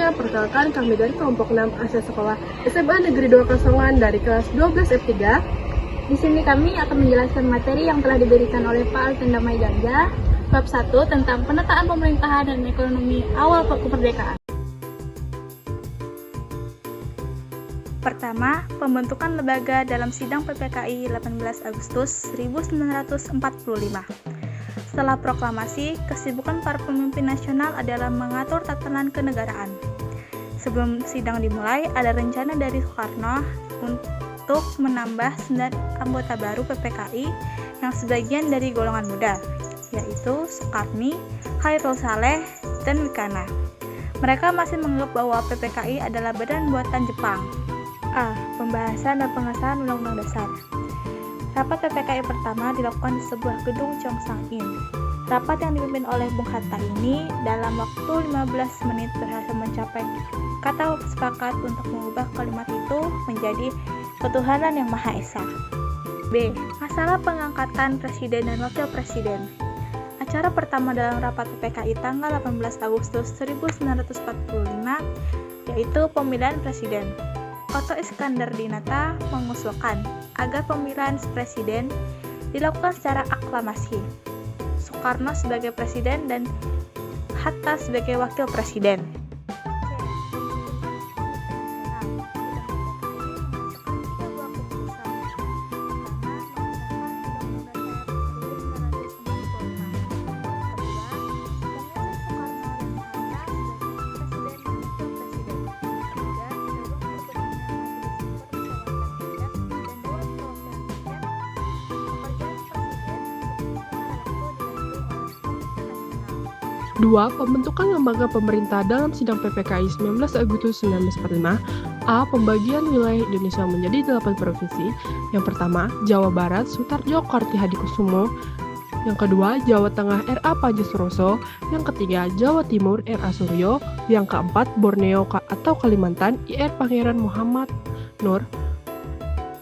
semuanya, perkenalkan kami dari kelompok 6 Asia Sekolah SMA Negeri 2 Kasongan dari kelas 12 F3. Di sini kami akan menjelaskan materi yang telah diberikan oleh Pak Altendamai Ganja, bab 1 tentang penataan pemerintahan dan ekonomi awal kemerdekaan. Pertama, pembentukan lembaga dalam sidang PPKI 18 Agustus 1945. Setelah proklamasi, kesibukan para pemimpin nasional adalah mengatur tatanan kenegaraan. Sebelum sidang dimulai, ada rencana dari Soekarno untuk menambah 9 anggota baru PPKI yang sebagian dari golongan muda, yaitu Soekarni, Khairul Saleh, dan Wikana. Mereka masih menganggap bahwa PPKI adalah badan buatan Jepang. A. Pembahasan dan pengesahan Undang-Undang Dasar. Rapat PPKI pertama dilakukan di sebuah gedung Chongsang-in. Rapat yang dipimpin oleh Bung Hatta ini dalam waktu 15 menit berhasil mencapai kata sepakat untuk mengubah kalimat itu menjadi ketuhanan yang Maha Esa. B. Masalah pengangkatan Presiden dan Wakil Presiden. Acara pertama dalam rapat PPKI tanggal 18 Agustus 1945 yaitu pemilihan Presiden. Otto Iskandar Dinata mengusulkan agar pemilihan presiden dilakukan secara aklamasi. Soekarno sebagai presiden dan Hatta sebagai wakil presiden. Dua, pembentukan lembaga pemerintah dalam sidang PPKI 19 Agustus 1945. A. Pembagian wilayah Indonesia menjadi 8 provinsi. Yang pertama, Jawa Barat, Sutarjo Kartihadikusumo. Yang kedua, Jawa Tengah, R.A. Pajasuroso. Yang ketiga, Jawa Timur, R.A. Suryo. Yang keempat, Borneo atau Kalimantan, I.R. Pangeran Muhammad Nur.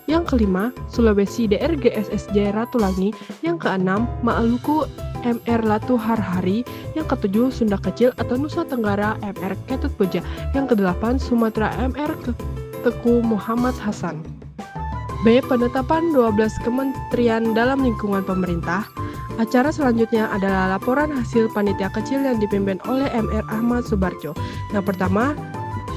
Yang kelima, Sulawesi, Dr. GSSJ Ratulangi. Yang keenam, Maluku, M.R. Latu Harhari. Yang ketujuh, Sunda Kecil atau Nusa Tenggara, M.R. Ketut Boja. Yang kedelapan, Sumatera, M.R. Teku Muhammad Hasan. B. Penetapan 12 kementerian dalam lingkungan pemerintah. Acara selanjutnya adalah laporan hasil panitia kecil yang dipimpin oleh M.R. Ahmad Subarjo. Yang pertama,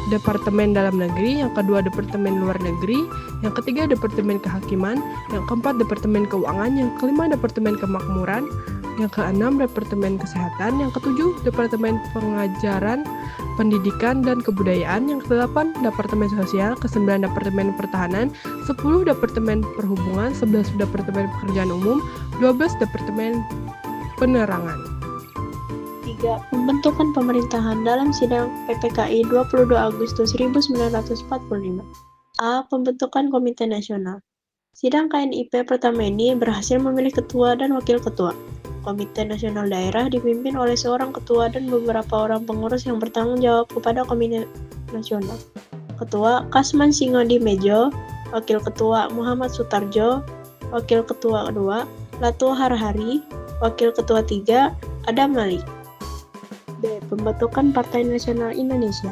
Departemen Dalam Negeri, yang kedua Departemen Luar Negeri, yang ketiga Departemen Kehakiman, yang keempat Departemen Keuangan, yang kelima Departemen Kemakmuran, yang keenam Departemen Kesehatan, yang ketujuh Departemen Pengajaran, Pendidikan dan Kebudayaan, yang kedelapan Departemen Sosial, kesembilan Departemen Pertahanan, 10 Departemen Perhubungan, 11 Departemen Pekerjaan Umum, 12 Departemen Penerangan. 3. Pembentukan pemerintahan dalam sidang PPKI 22 Agustus 1945. A. Pembentukan Komite Nasional. Sidang KNIP pertama ini berhasil memilih ketua dan wakil ketua. Komite Nasional Daerah dipimpin oleh seorang ketua dan beberapa orang pengurus yang bertanggung jawab kepada Komite Nasional. Ketua Kasman Singodi Mejo, wakil ketua Muhammad Sutarjo, wakil ketua kedua Latu Harhari, wakil ketua 3 Adam Malik. B. Pembentukan Partai Nasional Indonesia.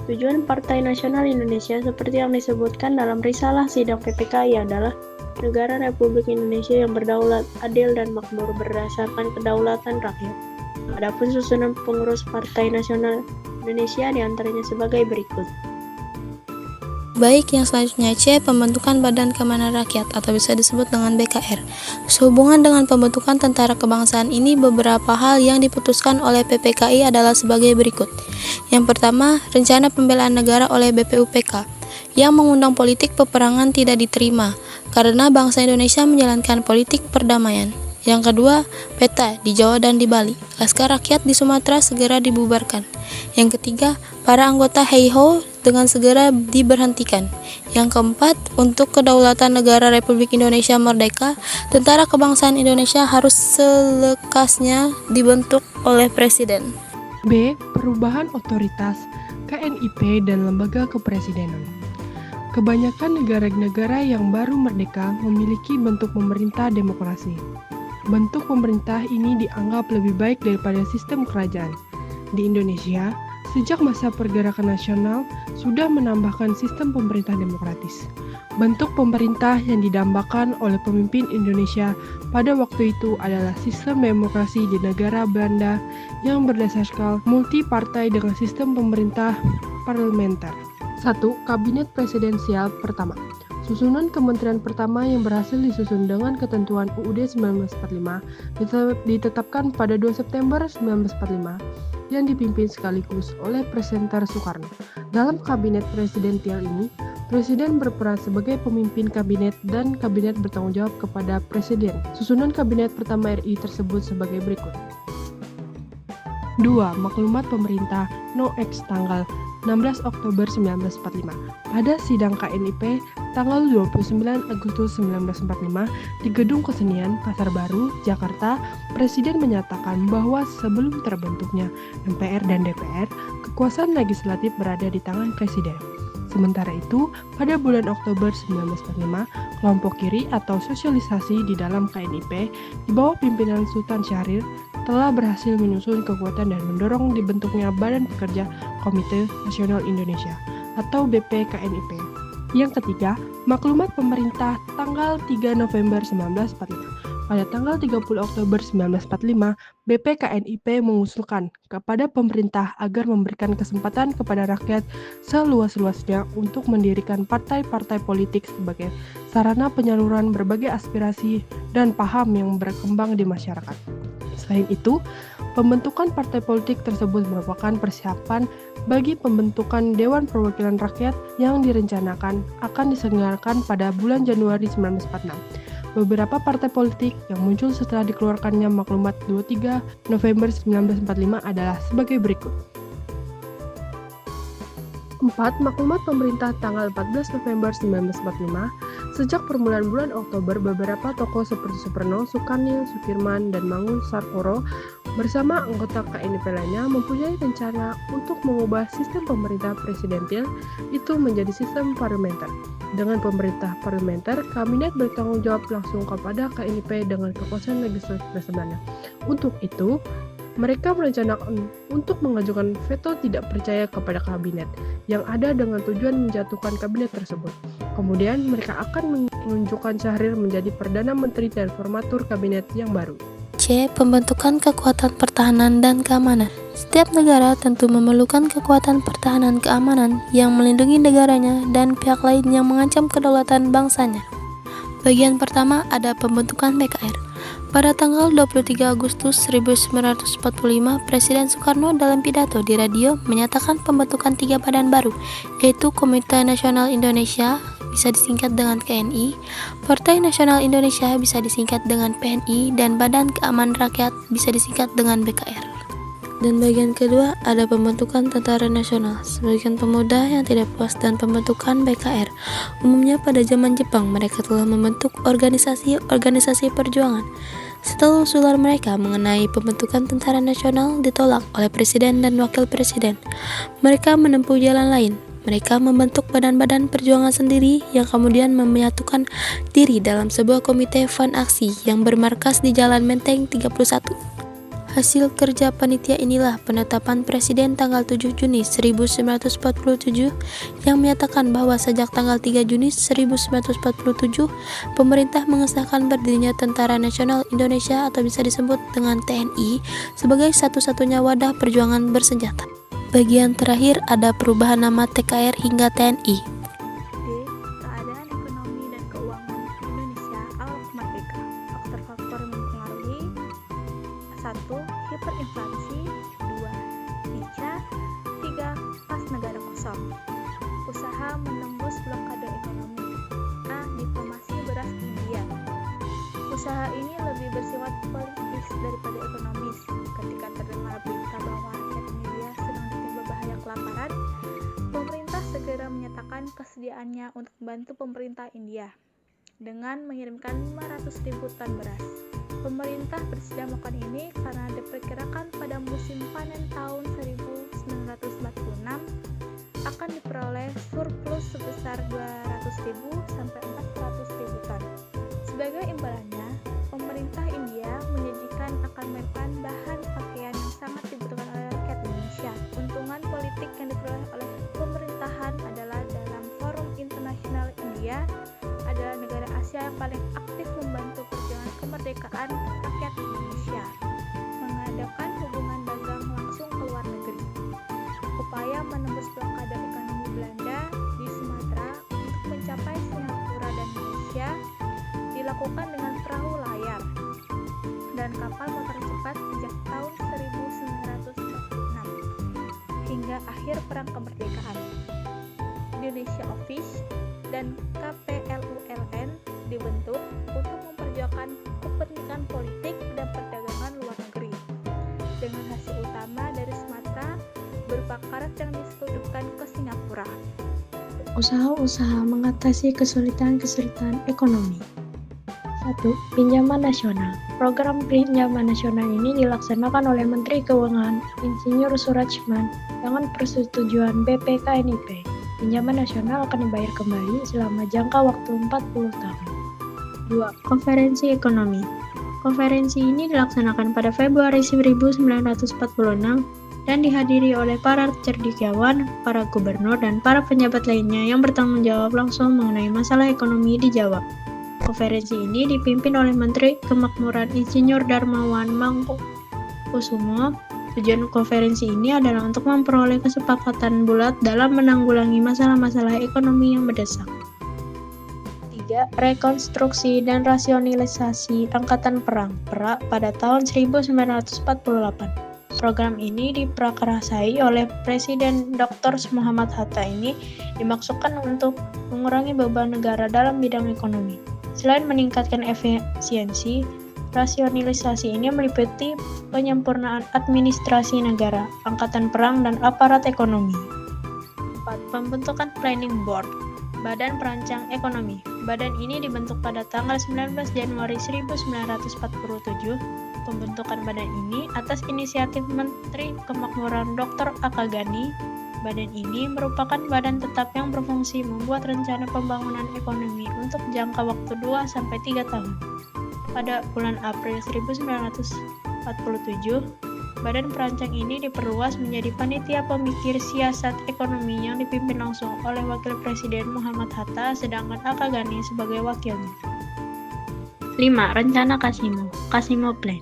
Tujuan Partai Nasional Indonesia seperti yang disebutkan dalam risalah sidang PPKI adalah negara Republik Indonesia yang berdaulat, adil, dan makmur berdasarkan kedaulatan rakyat. Adapun susunan pengurus Partai Nasional Indonesia diantaranya sebagai berikut. Baik, yang selanjutnya C. Pembentukan Badan Keamanan Rakyat atau bisa disebut dengan BKR. Sehubungan dengan pembentukan tentara kebangsaan ini, beberapa hal yang diputuskan oleh PPKI adalah sebagai berikut. Yang pertama, rencana pembelaan negara oleh BPUPK yang mengundang politik peperangan tidak diterima karena bangsa Indonesia menjalankan politik perdamaian. Yang kedua, peta di Jawa dan di Bali. Laskar Rakyat di Sumatera segera dibubarkan. Yang ketiga, para anggota Heiho dengan segera diberhentikan. Yang keempat, untuk kedaulatan negara Republik Indonesia merdeka, tentara kebangsaan Indonesia harus selekasnya dibentuk oleh Presiden. B. Perubahan otoritas KNIP dan lembaga kepresidenan. Kebanyakan negara-negara yang baru merdeka memiliki bentuk pemerintah demokrasi. Bentuk pemerintah ini dianggap lebih baik daripada sistem kerajaan. Di Indonesia, sejak masa pergerakan nasional sudah menambahkan sistem pemerintah demokratis. Bentuk pemerintah yang didambakan oleh pemimpin Indonesia pada waktu itu adalah sistem demokrasi di negara Belanda yang berdasarkan multi-partai dengan sistem pemerintah parlementer. 1. Kabinet Presidensial Pertama. Susunan kementerian pertama yang berhasil disusun dengan ketentuan UUD 1945 ditetapkan pada 2 September 1945 yang dipimpin sekaligus oleh Presiden Soekarno. Dalam kabinet presidensial ini, Presiden berperan sebagai pemimpin kabinet dan kabinet bertanggung jawab kepada Presiden. Susunan kabinet pertama RI tersebut sebagai berikut. 2. Maklumat Pemerintah No. X tanggal 16 Oktober 1945. Pada sidang KNIP tanggal 29 Agustus 1945 di Gedung Kesenian Pasar Baru, Jakarta, Presiden menyatakan bahwa sebelum terbentuknya MPR dan DPR, kekuasaan legislatif berada di tangan Presiden. Sementara itu, pada bulan Oktober 1945, kelompok kiri atau sosialisasi di dalam KNIP di bawah pimpinan Sultan Syahrir telah berhasil menyusun kekuatan dan mendorong dibentuknya Badan Pekerja Komite Nasional Indonesia atau BPKNIP. Yang ketiga, maklumat pemerintah tanggal 3 November 1945. Pada tanggal 30 Oktober 1945, BPKNIP mengusulkan kepada pemerintah agar memberikan kesempatan kepada rakyat seluas-luasnya untuk mendirikan partai-partai politik sebagai sarana penyaluran berbagai aspirasi dan paham yang berkembang di masyarakat. Selain itu, pembentukan partai politik tersebut merupakan persiapan bagi pembentukan Dewan Perwakilan Rakyat yang direncanakan akan diselenggarakan pada bulan Januari 1946. Beberapa partai politik yang muncul setelah dikeluarkannya maklumat 23 November 1945 adalah sebagai berikut. 4. Maklumat pemerintah tanggal 14 November 1945. Sejak permulaan bulan Oktober, beberapa tokoh seperti Suparno, Sukarno, Sukirman, dan Mangun Sarkoro bersama anggota KNIP lainnya mempunyai rencana untuk mengubah sistem pemerintah presidensial itu menjadi sistem parlementer. Dengan pemerintah parlementer, kabinet bertanggung jawab langsung kepada KNIP dengan kekuasaan legislatif sebenarnya. Untuk itu, mereka merencanakan untuk mengajukan veto tidak percaya kepada kabinet yang ada dengan tujuan menjatuhkan kabinet tersebut. Kemudian mereka akan menunjukkan Syahrir menjadi Perdana Menteri dan formatur kabinet yang baru. C. Pembentukan kekuatan pertahanan dan keamanan. Setiap negara tentu memerlukan kekuatan pertahanan keamanan yang melindungi negaranya dan pihak lain yang mengancam kedaulatan bangsanya. Bagian pertama ada pembentukan BKR. Pada tanggal 23 Agustus 1945, Presiden Soekarno dalam pidato di radio menyatakan pembentukan 3 badan baru, yaitu Komite Nasional Indonesia, bisa disingkat dengan KNI, Partai Nasional Indonesia, bisa disingkat dengan PNI, dan Badan Keamanan Rakyat, bisa disingkat dengan BKR. Dan bagian kedua ada pembentukan Tentara Nasional. Sebagian pemuda yang tidak puas dengan pembentukan BKR, umumnya pada zaman Jepang, mereka telah membentuk organisasi-organisasi perjuangan. Setelah usulan mereka mengenai pembentukan Tentara Nasional ditolak oleh Presiden dan Wakil Presiden, mereka menempuh jalan lain. Mereka membentuk badan-badan perjuangan sendiri yang kemudian menyatukan diri dalam sebuah komite Van Aksi yang bermarkas di Jalan Menteng 31. Hasil kerja panitia inilah penetapan Presiden tanggal 7 Juni 1947 yang menyatakan bahwa sejak tanggal 3 Juni 1947 pemerintah mengesahkan berdirinya Tentara Nasional Indonesia atau bisa disebut dengan TNI sebagai satu-satunya wadah perjuangan bersenjata. Bagian terakhir ada perubahan nama TKR hingga TNI. D. Keadaan ekonomi dan keuangan Indonesia awal merdeka. Faktor-faktor yang mempengaruhi: 1. Hiperinflasi. 2. ICA. 3. Pas negara kosong. Usaha menembus blokade ekonomi. A. Diplomasi beras India. Usaha ini lebih bersifat politis daripada ekonomis. Ketika terdengar berita bahwa rakyat India sedang ditimpa bahaya kelaparan, pemerintah segera menyatakan kesediaannya untuk membantu pemerintah India dengan mengirimkan 500.000 ton beras. Pemerintah bersedia melakukan ini karena diperkirakan pada musim panen tahun 1946 akan diperoleh surplus sebesar 200.000 sampai 400.000 ton. Sebagai imbalannya, pemerintah India menjanjikan akan memberikan bahan pakaian yang sangat dibutuhkan oleh rakyat Indonesia. Untungan politik yang diperoleh oleh pemerintahan adalah dalam forum internasional. India adalah negara Asia yang paling aktif membantu perjuangan kemerdekaan rakyat Indonesia, mengadakan hubungan dagang langsung ke luar negeri. Upaya menembus blokade ekonomi Belanda di Sumatera untuk mencapai Singapura dan Malaysia dilakukan dengan perahu layar dan kapal motor cepat sejak tahun 1946 hingga akhir Perang Kemerdekaan. Indonesia Office dan KPLULN dibentuk untuk memperjuangkan kepentingan politik dan perdagangan luar negeri, dengan hasil utama dari Sumatera berupa karet yang diselundupkan ke Singapura. Usaha-usaha mengatasi kesulitan-kesulitan ekonomi. 1. Pinjaman nasional. Program pinjaman nasional ini dilaksanakan oleh Menteri Keuangan Insinyur Suratman dengan persetujuan BPKNIP. Pinjaman nasional akan dibayar kembali selama jangka waktu 40 tahun. 2. Konferensi ekonomi. Konferensi ini dilaksanakan pada Februari 1946 dan dihadiri oleh para cendekiawan, para gubernur, dan para pejabat lainnya yang bertanggung jawab langsung mengenai masalah ekonomi di Jawa. Konferensi ini dipimpin oleh Menteri Kemakmuran Insinyur Darmawan Mangkukusumo. Tujuan konferensi ini adalah untuk memperoleh kesepakatan bulat dalam menanggulangi masalah-masalah ekonomi yang mendesak. 3. Rekonstruksi dan rasionalisasi Angkatan Perang (PERA) pada tahun 1948. Program ini diprakarsai oleh Presiden Dr. Muhammad Hatta. Ini dimaksudkan untuk mengurangi beban negara dalam bidang ekonomi. Selain meningkatkan efisiensi, rasionalisasi ini meliputi penyempurnaan administrasi negara, angkatan perang, dan aparat ekonomi. 4. Pembentukan Planning Board, Badan Perancang Ekonomi. Badan ini dibentuk pada tanggal 19 Januari 1947. Pembentukan badan ini atas inisiatif Menteri Kemakmuran Dr. Akagani. Badan ini merupakan badan tetap yang berfungsi membuat rencana pembangunan ekonomi untuk jangka waktu 2-3 tahun. Pada bulan April 1947, badan perancang ini diperluas menjadi panitia pemikir siasat ekonomi yang dipimpin langsung oleh Wakil Presiden Muhammad Hatta, sedangkan Akagani sebagai wakilnya. 5. Rencana Kasimo Plan.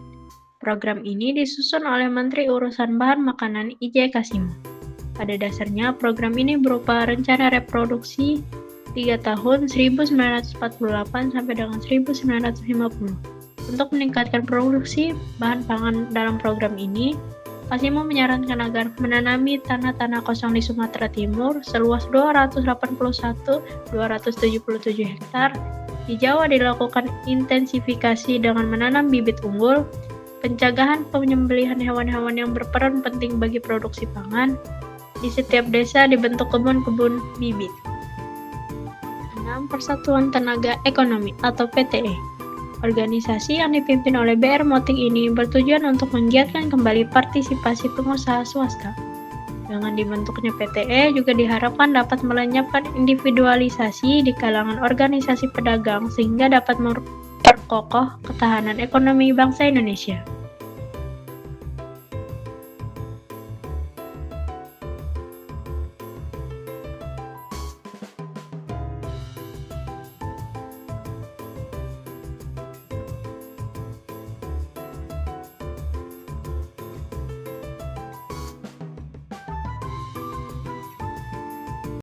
Program ini disusun oleh Menteri Urusan Bahan Makanan I.J. Kasimo. Pada dasarnya, program ini berupa rencana reproduksi 3 tahun 1948 sampai dengan 1950. Untuk meningkatkan produksi bahan pangan dalam program ini, Kasimo menyarankan agar menanami tanah-tanah kosong di Sumatera Timur seluas 281.277 hektar. Di Jawa dilakukan intensifikasi dengan menanam bibit unggul, pencegahan penyembelihan hewan-hewan yang berperan penting bagi produksi pangan. Di setiap desa dibentuk kebun-kebun bibit. 6. Persatuan Tenaga Ekonomi atau PTE. Organisasi yang dipimpin oleh BR Motik ini bertujuan untuk menggiatkan kembali partisipasi pengusaha swasta. Dengan dibentuknya PTE juga diharapkan dapat melenyapkan individualisasi di kalangan organisasi pedagang sehingga dapat memperkokoh ketahanan ekonomi bangsa Indonesia.